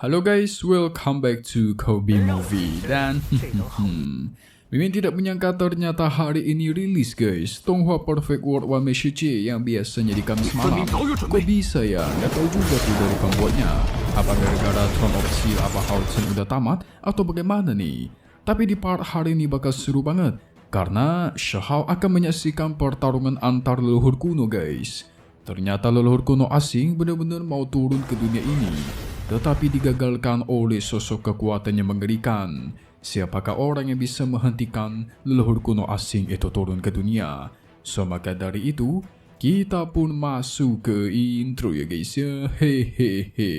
Halo guys, welcome back to Kobe Movie. Dan Mimin tidak menyangka ternyata hari ini rilis guys Tonghua Perfect World One Message yang biasanya di Kamis malam. Kok bisa ya? Nggak tahu juga tuh dari pembuatnya. Apa gara-gara Throne of Steel apa Housen udah tamat atau bagaimana nih? Tapi di part hari ini bakal seru banget karena Xiahou akan menyaksikan pertarungan antar leluhur kuno guys. Ternyata leluhur kuno asing benar-benar mau turun ke dunia ini, tetapi digagalkan oleh sosok kekuatan yang mengerikan. Siapakah orang yang bisa menghentikan leluhur kuno asing itu turun ke dunia? So maka dari itu, kita pun masuk ke intro ya guys ya. Hehehe.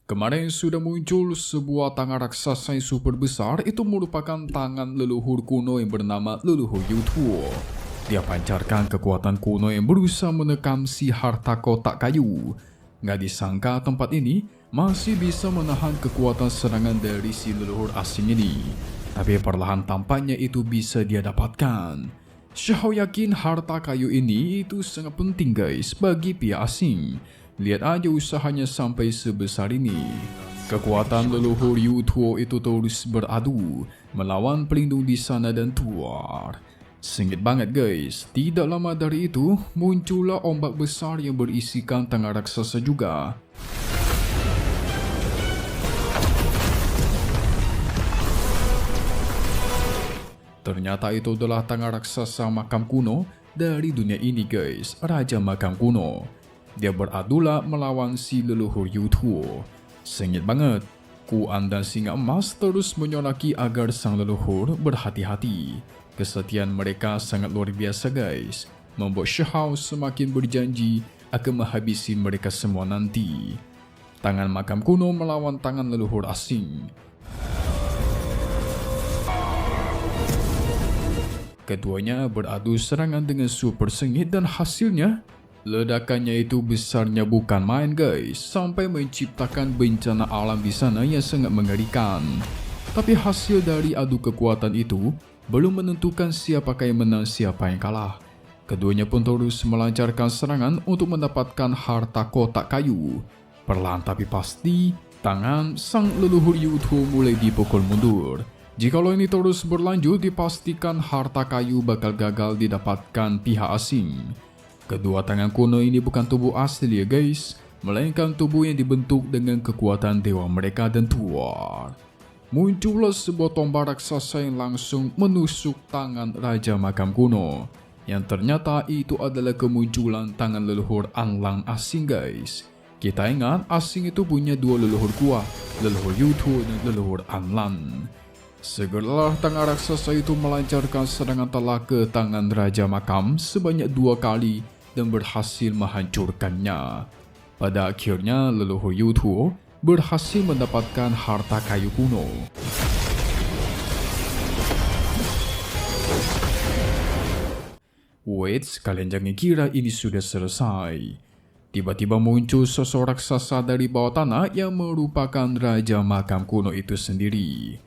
Kemarin sudah muncul sebuah tangan raksasa yang super besar. Itu merupakan tangan leluhur kuno yang bernama leluhur Yutuo. Dia pancarkan kekuatan kuno yang berusaha menekan si harta kotak kayu. Nggak disangka tempat ini masih bisa menahan kekuatan serangan dari si leluhur asing ini. Tapi perlahan tampaknya itu bisa dia dapatkan. Xiahou yakin harta kayu ini itu sangat penting guys bagi pihak asing. Lihat aja usahanya sampai sebesar ini. Kekuatan leluhur Yutuo itu terus beradu melawan pelindung di sana dan tuar. Sengit banget guys. Tidak lama dari itu muncullah ombak besar yang berisikan tangan raksasa juga. Ternyata itu adalah tangan raksasa makam kuno dari dunia ini guys, Raja Makam Kuno. Dia beradulah melawan si leluhur Yutuo. Sengit banget. Kuan dan singa emas terus menyoraki agar sang leluhur berhati-hati. Kesetiaan mereka sangat luar biasa guys, membuat Xiahou semakin berjanji akan menghabisi mereka semua nanti. Tangan makam kuno melawan tangan leluhur asing. Keduanya beradu serangan dengan super sengit dan hasilnya ledakannya itu besarnya bukan main guys, sampai menciptakan bencana alam di sana yang sangat mengerikan. Tapi hasil dari adu kekuatan itu belum menentukan siapakah yang menang siapa yang kalah. Keduanya pun terus melancarkan serangan untuk mendapatkan harta kotak kayu. Perlahan tapi pasti, tangan sang leluhur Yutuo mulai dipukul mundur. Jikalau ini terus berlanjut, dipastikan harta kayu bakal gagal didapatkan pihak asing. Kedua tangan kuno ini bukan tubuh asli ya guys, melainkan tubuh yang dibentuk dengan kekuatan dewa mereka dan tuar. Muncullah sebuah tombak raksasa yang langsung menusuk tangan Raja Makam Kuno, yang ternyata itu adalah kemunculan tangan leluhur Anlang asing guys. Kita ingat asing itu punya dua leluhur kuat, leluhur Yutuo dan leluhur Anlang. Segeralah tangan raksasa itu melancarkan serangan telak ke tangan Raja Makam sebanyak 2 kali dan berhasil menghancurkannya. Pada akhirnya leluhur Yutuo berhasil mendapatkan harta kayu kuno. Wait, kalian jangan kira ini sudah selesai. Tiba-tiba muncul sosok raksasa dari bawah tanah yang merupakan Raja Makam Kuno itu sendiri.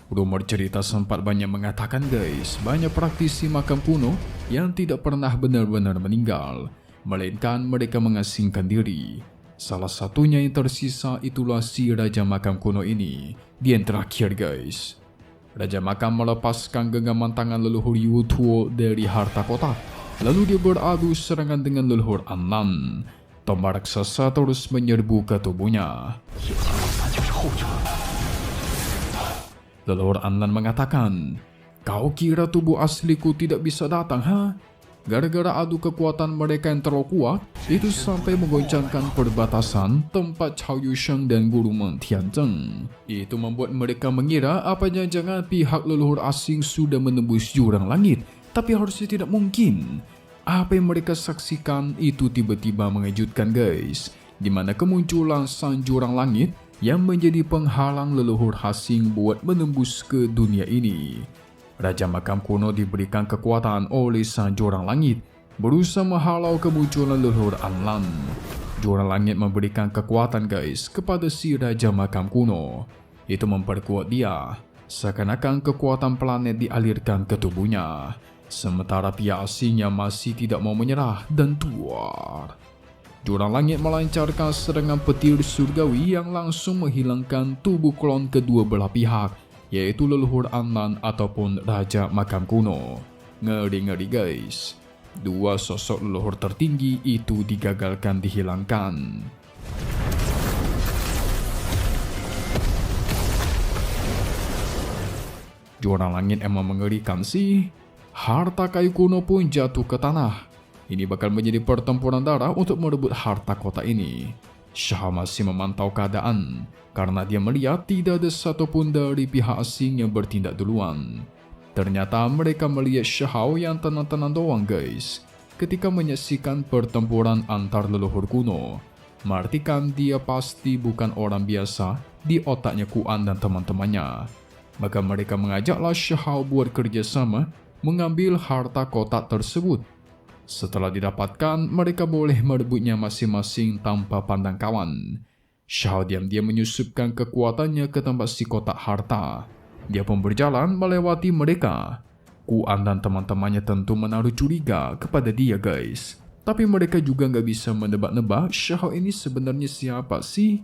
Rumor cerita sempat banyak mengatakan guys, banyak praktisi makam kuno yang tidak pernah benar-benar meninggal, melainkan mereka mengasingkan diri. Salah satunya yang tersisa itulah si Raja Makam Kuno ini. Dia yang terakhir guys. Raja Makam melepaskan genggaman tangan leluhur Yutuo dari harta kotak. Lalu dia beradu serangan dengan leluhur Anlan. Tombak raksasa terus menyerbu ke tubuhnya. Leluhur Anlan mengatakan, "Kau kira tubuh asliku tidak bisa datang, ha? Gara-gara adu kekuatan mereka yang terlalu kuat, itu sampai menggoncangkan perbatasan tempat Cao Yusheng dan Guru Meng Tianzheng. Itu membuat mereka mengira apa jangan-jangan pihak leluhur asing sudah menembus jurang langit, tapi harusnya tidak mungkin. Apa yang mereka saksikan itu tiba-tiba mengejutkan guys, di mana kemunculan sang jurang langit yang menjadi penghalang leluhur asing buat menembus ke dunia ini. Raja Makam Kuno diberikan kekuatan oleh sang jurang langit, berusaha menghalau kemunculan leluhur Anlan. Jurang langit memberikan kekuatan guys kepada si Raja Makam Kuno. Itu memperkuat dia, seakan-akan kekuatan planet dialirkan ke tubuhnya. Sementara pihak asingnya masih tidak mau menyerah dan tuar. Jurang Langit melancarkan serangan petir surgawi yang langsung menghilangkan tubuh klon kedua belah pihak, yaitu leluhur Anlan ataupun Raja Makam Kuno. Ngeri-ngeri guys. Dua sosok leluhur tertinggi itu digagalkan dihilangkan. Jurang Langit emang mengerikan sih. Harta kayu kuno pun jatuh ke tanah. Ini bakal menjadi pertempuran darah untuk merebut harta kota ini. Shao masih memantau keadaan karena dia melihat tidak ada satupun dari pihak asing yang bertindak duluan. Ternyata mereka melihat Shao yang tenang-tenang doang guys. Ketika menyaksikan pertempuran antar leluhur kuno, mengartikan dia pasti bukan orang biasa di otaknya Kuan dan teman-temannya. Maka mereka mengajaklah Shao buat kerjasama mengambil harta kotak tersebut. Setelah didapatkan, mereka boleh merebutnya masing-masing tanpa pandang kawan. Shao diam-diam menyusupkan kekuatannya ke tempat si kotak harta. Dia pun berjalan melewati mereka. Kuan dan teman-temannya tentu menaruh curiga kepada dia guys. Tapi mereka juga nggak bisa menebak-nebak Shao ini sebenarnya siapa sih.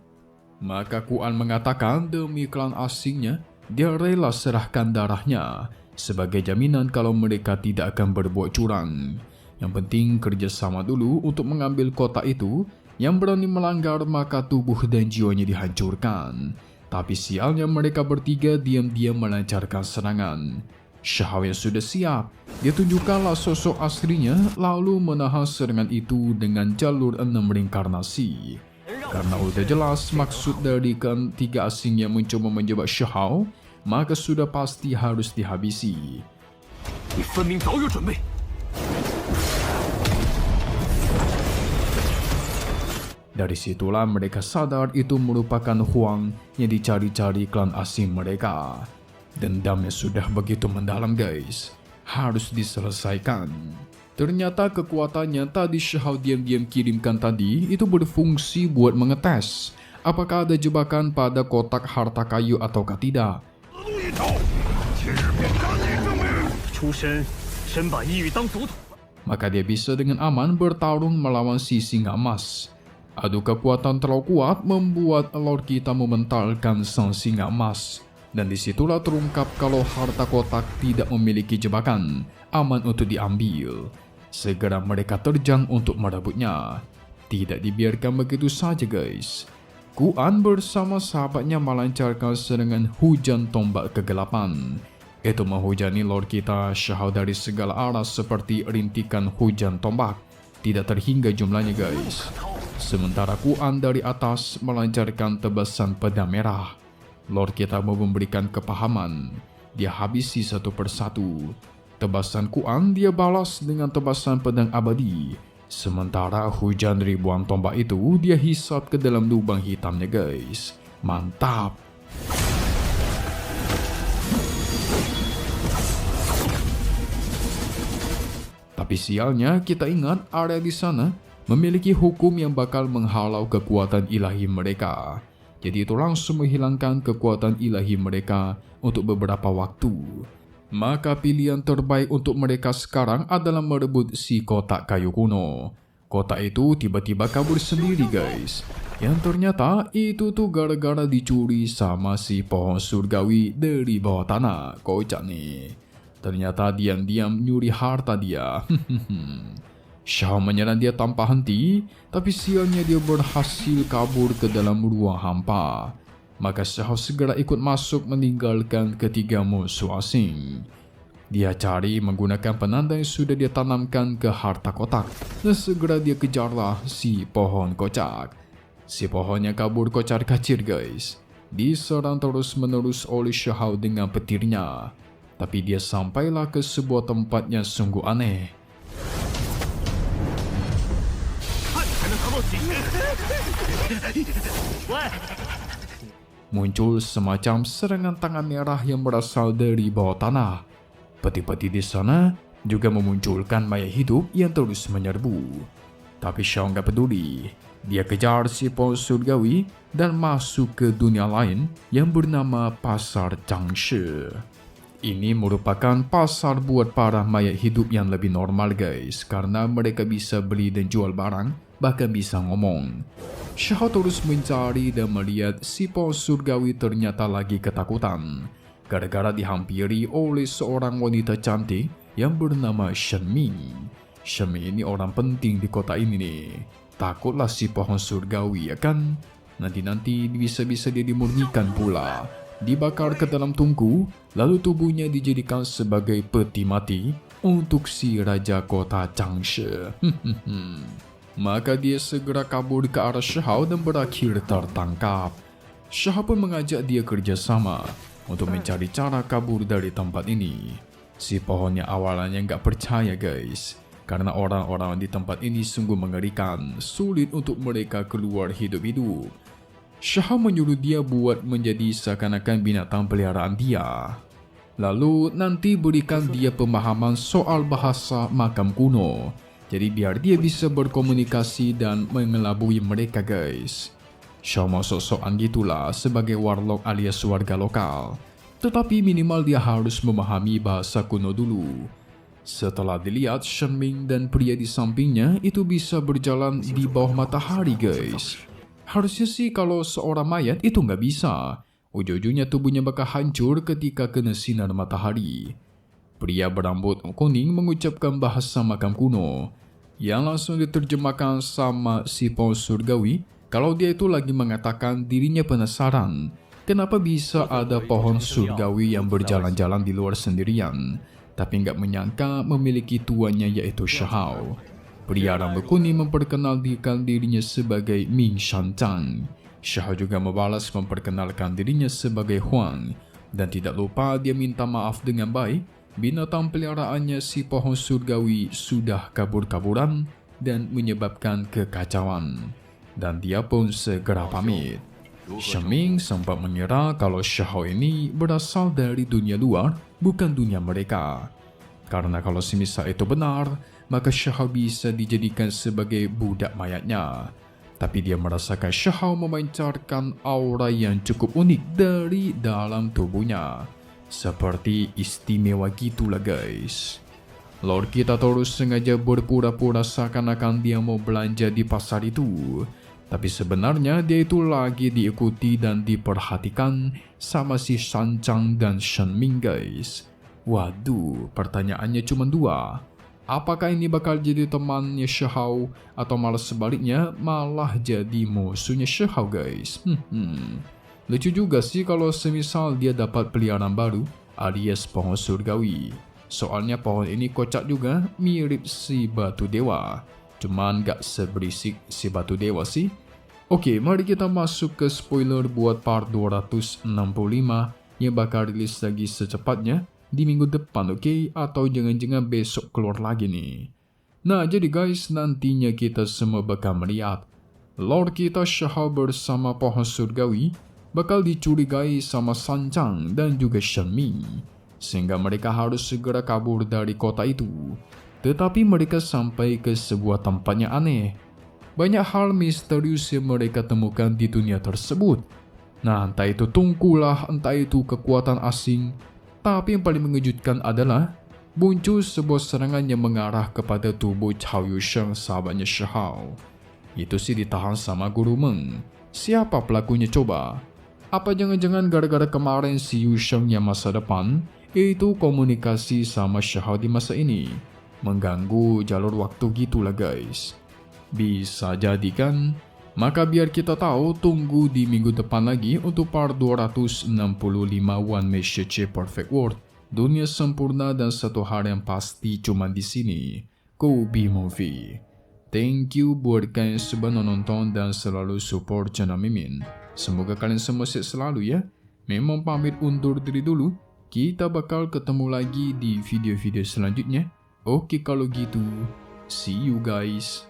Maka Kuan mengatakan demi klan asingnya, dia rela serahkan darahnya sebagai jaminan kalau mereka tidak akan berbuat curang. Yang penting kerjasama dulu untuk mengambil kotak itu. Yang berani melanggar maka tubuh dan jiwanya dihancurkan. Tapi sialnya mereka bertiga diam-diam melancarkan serangan. Shao yang sudah siap, dia tunjukkanlah sosok aslinya lalu menahan serangan itu dengan jalur 6 reinkarnasi. Karena udah jelas maksud dari ketiga asing yang mencoba menjebak Shao, maka sudah pasti harus dihabisi. Dari situlah mereka sadar itu merupakan Huang yang dicari-cari klan asing mereka. Dendamnya sudah begitu mendalam guys, harus diselesaikan. Ternyata kekuatannya tadi Shao diam-diam kirimkan tadi itu berfungsi buat mengetes apakah ada jebakan pada kotak harta kayu ataukah tidak. Maka dia bisa dengan aman bertarung melawan si singa emas. Adu kekuatan terlalu kuat membuat Lord kita mementalkan sang singa emas. Dan disitulah terungkap kalau harta kotak tidak memiliki jebakan, aman untuk diambil. Segera mereka terjang untuk merebutnya. Tidak dibiarkan begitu saja guys. Kuan bersama sahabatnya melancarkan serangan hujan tombak kegelapan. Itu menghujani Lord kita Shao dari segala arah seperti rintikan hujan tombak. Tidak terhingga jumlahnya guys. Sementara Kuan dari atas melancarkan tebasan pedang merah. Lord kita mau memberikan kepahaman. Dia habisi satu persatu. Tebasan Kuan dia balas dengan tebasan pedang abadi. Sementara hujan ribuan tombak itu dia hisap ke dalam lubang hitamnya guys. Mantap. Tapi sialnya kita ingat area di sana memiliki hukum yang bakal menghalau kekuatan ilahi mereka. Jadi itu langsung menghilangkan kekuatan ilahi mereka untuk beberapa waktu. Maka pilihan terbaik untuk mereka sekarang adalah merebut si kotak kayu kuno. Kotak itu tiba-tiba kabur sendiri guys. Yang ternyata itu tuh gara-gara dicuri sama si pohon surgawi dari bawah tanah. Kocak nih. Ternyata diam-diam nyuri harta dia. Shao menyerang dia tanpa henti, tapi sialnya dia berhasil kabur ke dalam ruang hampa. Maka Shao segera ikut masuk meninggalkan ketiga musuh asing. Dia cari menggunakan penanda yang sudah dia tanamkan ke harta kotak. Dan segera dia kejarlah si pohon kocak. Si pohonnya kabur kocar-kacir guys. Diserang terus-menerus oleh Shao dengan petirnya. Tapi dia sampailah ke sebuah tempat yang sungguh aneh. Muncul semacam serangan tangan merah yang berasal dari bawah tanah. Peti-peti di sana juga memunculkan mayat hidup yang terus menyerbu. Tapi Shao nggak peduli. Dia kejar si pohon surgawi dan masuk ke dunia lain yang bernama Pasar Changshi. Ini merupakan pasar buat para mayat hidup yang lebih normal guys, karena mereka bisa beli dan jual barang bahkan bisa ngomong. Shahao terus mencari dan melihat si pohon surgawi ternyata lagi ketakutan gara-gara dihampiri oleh seorang wanita cantik yang bernama Shenming. Shenming ini orang penting di kota ini nih. Takutlah si pohon surgawi ya kan? Nanti bisa-bisa dia dimurnikan pula, dibakar ke dalam tungku, lalu tubuhnya dijadikan sebagai peti mati untuk si raja kota Changshe. Maka dia segera kabur ke arah Shahao dan berakhir tertangkap. Shahao pun mengajak dia kerjasama untuk mencari cara kabur dari tempat ini. Si pohonnya awalnya nggak percaya guys, karena orang-orang di tempat ini sungguh mengerikan, sulit untuk mereka keluar hidup-hidup. Shahao menyuruh dia buat menjadi seakan-akan binatang peliharaan dia. Lalu nanti berikan dia pemahaman soal bahasa makam kuno. Jadi biar dia bisa berkomunikasi dan mengelabui mereka guys. Shahao mau sok-sokan gitulah sebagai warlock alias warga lokal. Tetapi minimal dia harus memahami bahasa kuno dulu. Setelah dilihat, Shenming dan pria di sampingnya itu bisa berjalan di bawah matahari guys. Harusnya sih kalau seorang mayat itu nggak bisa. Ujung-ujungnya tubuhnya bakal hancur ketika kena sinar matahari. Pria berambut kuning mengucapkan bahasa makam kuno yang langsung diterjemahkan sama si pohon surgawi kalau dia itu lagi mengatakan dirinya penasaran kenapa bisa ada pohon surgawi yang berjalan-jalan di luar sendirian, tapi nggak menyangka memiliki tuannya yaitu Shahao. Pria rambut kuning memperkenalkan dirinya sebagai Ming Shanzang. Shahao juga membalas memperkenalkan dirinya sebagai Huang, dan tidak lupa dia minta maaf dengan baik. Binatang peliharaannya si pohon surgawi sudah kabur-kaburan dan menyebabkan kekacauan. Dan dia pun segera pamit. Shenming sempat mengira kalau Shahao ini berasal dari dunia luar, bukan dunia mereka. Karena kalau semisal itu benar, maka Shahao bisa dijadikan sebagai budak mayatnya. Tapi dia merasakan Shahao memancarkan aura yang cukup unik dari dalam tubuhnya. Seperti istimewa gitulah guys. Lord kita terus sengaja berpura-pura seakan-akan dia mau belanja di pasar itu. Tapi sebenarnya dia itu lagi diikuti dan diperhatikan sama si Shanzang dan Shenming guys. Waduh, pertanyaannya cuma dua. Apakah ini bakal jadi temannya Shahao atau malah sebaliknya malah jadi musuhnya Shahao guys? Lucu juga sih kalau semisal dia dapat peliharaan baru alias pohon surgawi. Soalnya pohon ini kocak juga, mirip si batu dewa. Cuman gak seberisik si batu dewa sih. Oke, mari kita masuk ke spoiler buat part 265 yang bakal rilis lagi secepatnya di minggu depan, oke? Atau jangan-jangan besok keluar lagi nih. Nah, jadi guys, nantinya kita semua bakal melihat Lord kita Shahao bersama pohon surgawi bakal dicurigai sama Shanzang dan juga Shenming, sehingga mereka harus segera kabur dari kota itu. Tetapi mereka sampai ke sebuah tempat yang aneh. Banyak hal misterius yang mereka temukan di dunia tersebut. Nah, entah itu tungkulah, entah itu kekuatan asing. Tapi yang paling mengejutkan adalah muncul sebuah serangan yang mengarah kepada tubuh Cao Yusheng, sahabatnya Shahao. Itu sih ditahan sama Guru Meng. Siapa pelakunya coba? Apa jangan-jangan gara-gara kemarin si Yusheng yang masa depan itu komunikasi sama Shahao di masa ini, mengganggu jalur waktu gitulah guys. Bisa jadi kan? Maka biar kita tahu, tunggu di minggu depan lagi untuk part 265 One Message Perfect World. Dunia sempurna dan satu hal yang pasti cuma di sini. Kobe Movie. Thank you buat kalian sudah nonton dan selalu support channel Mimin. Semoga kalian semua sehat selalu ya. Memang pamit undur diri dulu. Kita bakal ketemu lagi di video-video selanjutnya. Oke kalau gitu. See you guys.